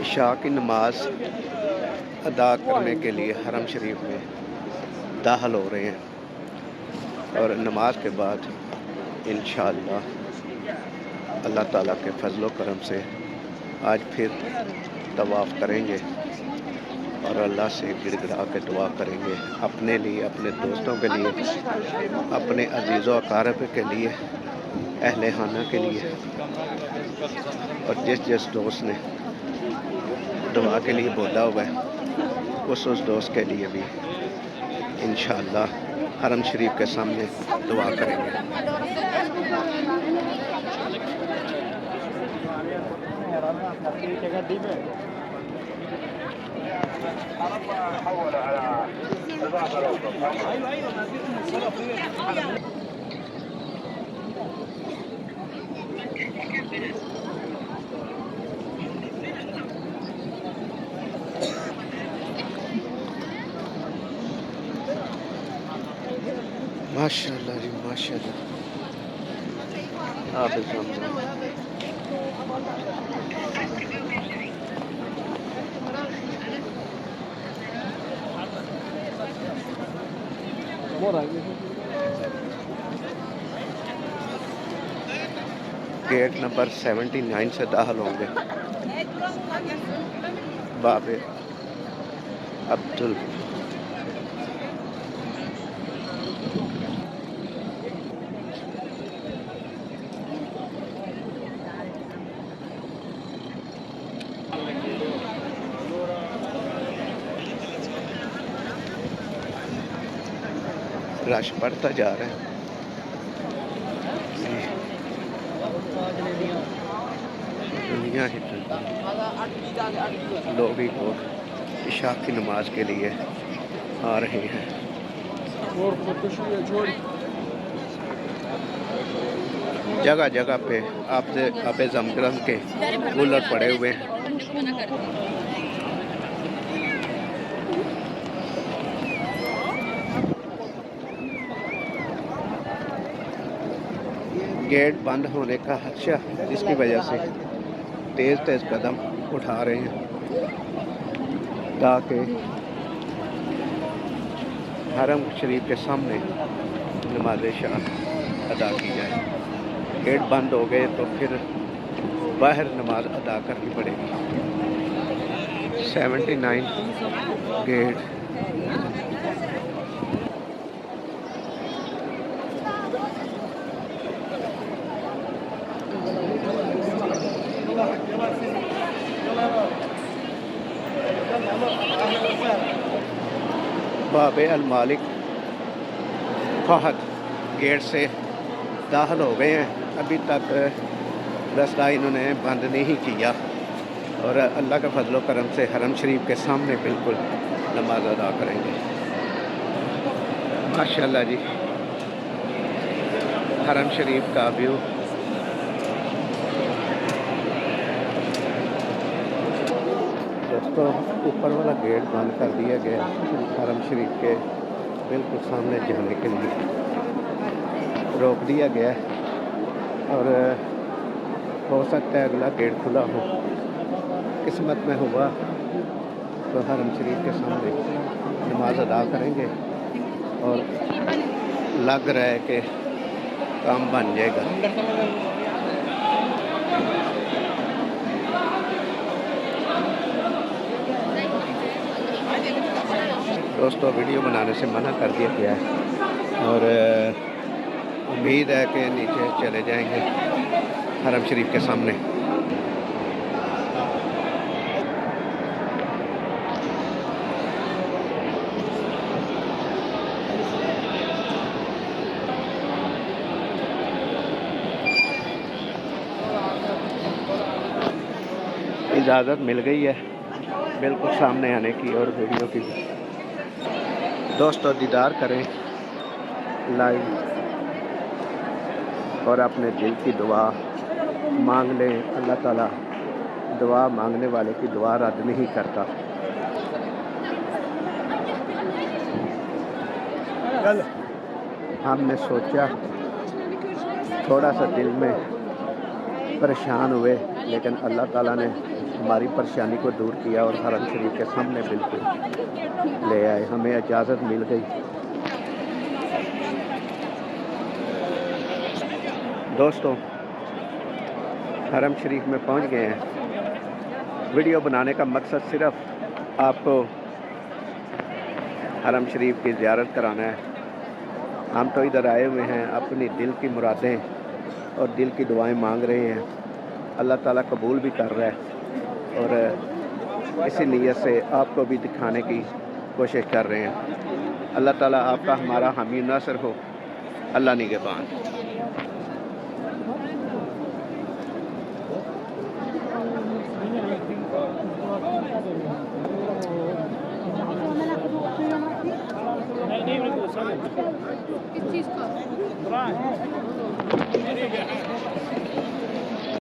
इशा की नमाज अदा करने के लिए हरम शरीफ में दाखिल हो रहे हैं और नमाज के बाद इंशाअल्लाह अल्लाह ताला के फजलो करम से आज फिर तवाफ़ करेंगे और अल्लाह से गिड़गिड़ा के दुआ करेंगे अपने लिए, अपने दोस्तों के लिए, अपने अजीज़ व अक़ारिब के लिए, अहले खाना के लिए और जिस दोस्त ने दुआ के लिए बोला हुआ है उस दोस्त के लिए भी इंशाअल्लाह हरम शरीफ के सामने दुआ करेंगे। माशाअल्लाह जी माशाअल्लाह। आप गेट नंबर 79 से दाखिल होंगे। बाबे अब्दुल रश बढ़ता जा रहा है। दुनिया ही लोग ही लोग इशा की नमाज के लिए आ रहे हैं। जगह जगह पे आपसे जमजम के कूलर पड़े हुए हैं। गेट बंद होने का खदशा, जिसकी वजह से तेज़ कदम उठा रहे हैं ताकि हरम शरीफ के सामने नमाज इशा अदा की जाए। गेट बंद हो गए तो फिर बाहर नमाज अदा करनी पड़ेगी। 79 गेट बाबे अल मालिक फहद गेट से दाखिल हो गए हैं। अभी तक रास्ता इन्होंने बंद नहीं किया और अल्लाह का फजलो करम से हरम शरीफ के सामने बिल्कुल नमाज अदा करेंगे। माशाअल्लाह जी, हरम शरीफ का व्यू दोस्तों। ऊपर वाला गेट बंद कर दिया गया हरम शरीफ के बिल्कुल सामने जाने के लिए रोक दिया गया और हो सकता है अगला गेट खुला हो। किस्मत में हुआ तो हरम शरीफ के सामने नमाज अदा करेंगे और लग रहा है कि काम बन जाएगा। दोस्तों वीडियो बनाने से मना कर दिया गया है और उम्मीद है कि नीचे चले जाएंगे हरम शरीफ के सामने। इजाज़त मिल गई है बिल्कुल सामने आने की और वीडियो की। दोस्तों दीदार करें लाइव और अपने दिल की दुआ मांग लें। अल्लाह ताला दुआ मांगने वाले की दुआ रद्द नहीं करता। हमने सोचा थोड़ा सा दिल में परेशान हुए लेकिन अल्लाह ताला ने हमारी परेशानी को दूर किया और हरम शरीफ के सामने बिल्कुल ले आए, हमें इजाज़त मिल गई। दोस्तों, हरम शरीफ में पहुंच गए हैं। वीडियो बनाने का मकसद सिर्फ़ आपको हरम शरीफ की ज़ियारत कराना है। हम तो इधर आए हुए हैं अपनी दिल की मुरादें और दिल की दुआएं मांग रहे हैं। अल्लाह ताला कबूल भी कर रहा है और इसी नीयत से आपको भी दिखाने की कोशिश कर रहे हैं। अल्लाह ताला आपका हमारा हामी नासर हो। अल्लाह निगहबान। किस चीज़ का?